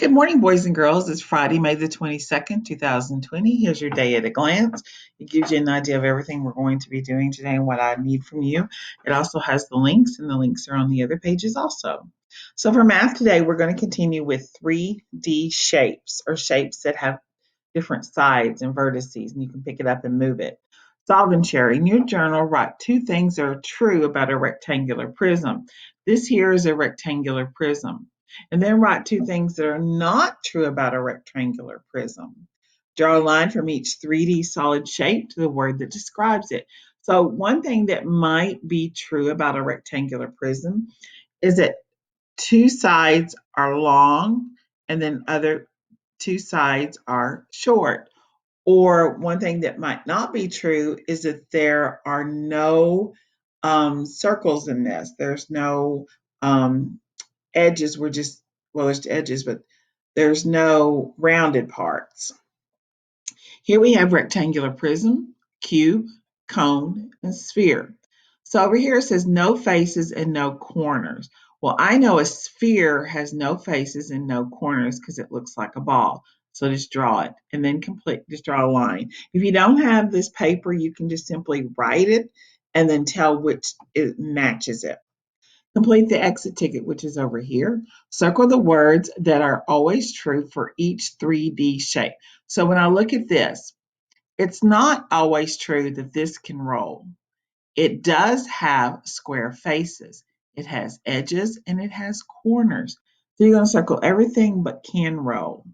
Good morning, boys and girls. It's Friday, May the 22nd, 2020. Here's your day at a glance. It gives you an idea of everything we're going to be doing today and what I need from you. It also has the links, and the links are on the other pages also. So for math today, we're going to continue with 3D shapes, or shapes that have different sides and vertices, and you can pick it up and move it. Solve and share. In your journal, write two things that are true about a rectangular prism. This here is a rectangular prism. And then write two things that are not true about a rectangular prism. Draw a line from each 3D solid shape to the word that describes it. So, one thing that might be true about a rectangular prism is that two sides are long and then other two sides are short. Or one thing that might not be true is that there are no circles in this. There's no edges. We're just, well, there's edges, but there's no rounded parts. Here we have rectangular prism, cube, cone, and sphere. So over here it says no faces and no corners. Well, I know a sphere has no faces and no corners because it looks like a ball. So just draw it and then just draw a line. If you don't have this paper, you can just simply write it and then tell which it matches it. Complete the exit ticket, which is over here. Circle the words that are always true for each 3D shape. So when I look at this, it's not always true that this can roll. It does have square faces. It has edges and it has corners. So you're going to circle everything but can roll.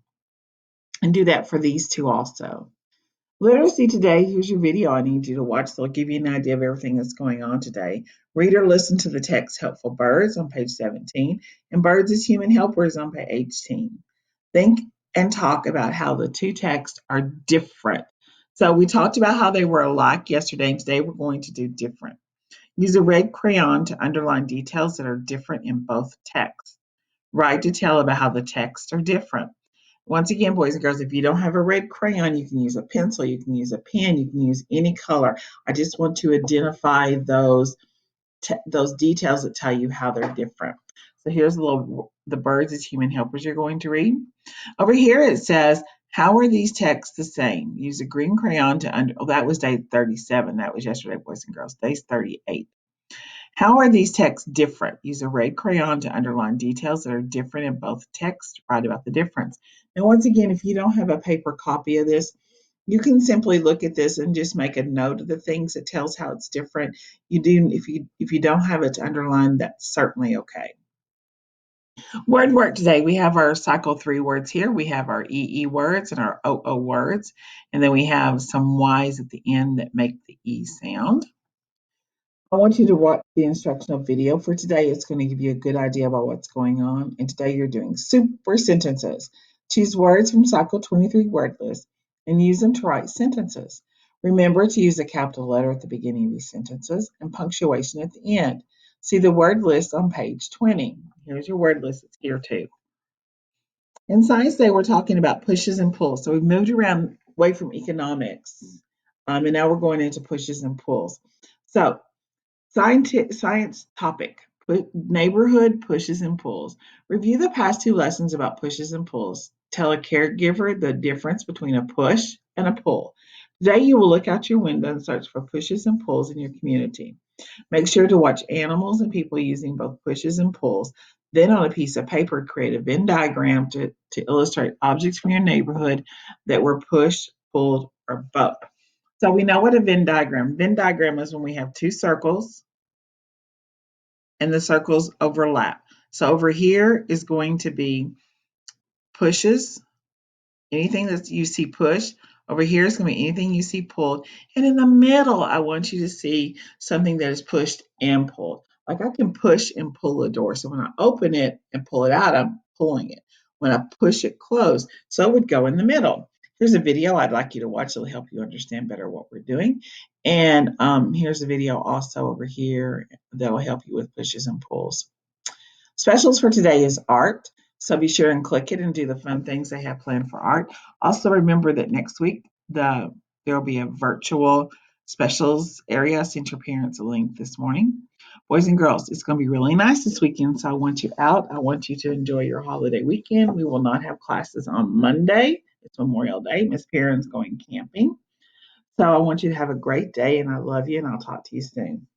And do that for these two also. Literacy today, here's your video I need you to watch. They'll give you an idea of everything that's going on today. Read or listen to the text Helpful Birds on page 17 and Birds as Human Helpers on page 18. Think and talk about how the two texts are different. So we talked about how they were alike yesterday, and today we're going to do different. Use a red crayon to underline details that are different in both texts. Write detail about how the texts are different. Once again, boys and girls, if you don't have a red crayon, you can use a pencil, you can use a pen, you can use any color. I just want to identify those details that tell you how they're different. So here's the Birds as Human Helpers you're going to read. Over here it says, how are these texts the same? Use a green crayon to that was day 37. That was yesterday, boys and girls. Day's 38. How are these texts different? Use a red crayon to underline details that are different in both texts. Write about the difference. Now, once again, if you don't have a paper copy of this, you can simply look at this and just make a note of the things that tells how it's different. You do if you don't have it to underline, that's certainly okay. Word work today. We have our cycle 3 words here. We have our EE words and our OO words, and then we have some Y's at the end that make the E sound. I want you to watch the instructional video for today. It's going to give you a good idea about what's going on. And today you're doing super sentences. Choose words from Cycle 23 word list and use them to write sentences. Remember to use a capital letter at the beginning of your sentences and punctuation at the end. See the word list on page 20. Here's your word list. It's here too. In Science Day, we're talking about pushes and pulls. So we've moved around away from economics, and now we're going into pushes and pulls. So science topic, neighborhood pushes and pulls. Review the past two lessons about pushes and pulls. Tell a caregiver the difference between a push and a pull. Today you will look out your window and search for pushes and pulls in your community. Make sure to watch animals and people using both pushes and pulls. Then on a piece of paper, create a Venn diagram to illustrate objects from your neighborhood that were pushed, pulled, or both. So we know what a Venn diagram is when we have two circles and the circles overlap. So over here is going to be pushes, anything that you see push. Over here is going to be anything you see pulled. And in the middle, I want you to see something that is pushed and pulled. Like I can push and pull a door. So when I open it and pull it out, I'm pulling it. When I push it closed, so it would go in the middle. Here's a video I'd like you to watch. It'll help you understand better what we're doing. And here's a video also over here that'll help you with pushes and pulls. Specials for today is art. So be sure and click it and do the fun things they have planned for art. Also remember that next week there will be a virtual specials area. I sent your parents a link this morning. Boys and girls, it's going to be really nice this weekend. So I want you out. I want you to enjoy your holiday weekend. We will not have classes on Monday. It's Memorial Day. Miss Perrin's going camping. So I want you to have a great day, and I love you, and I'll talk to you soon.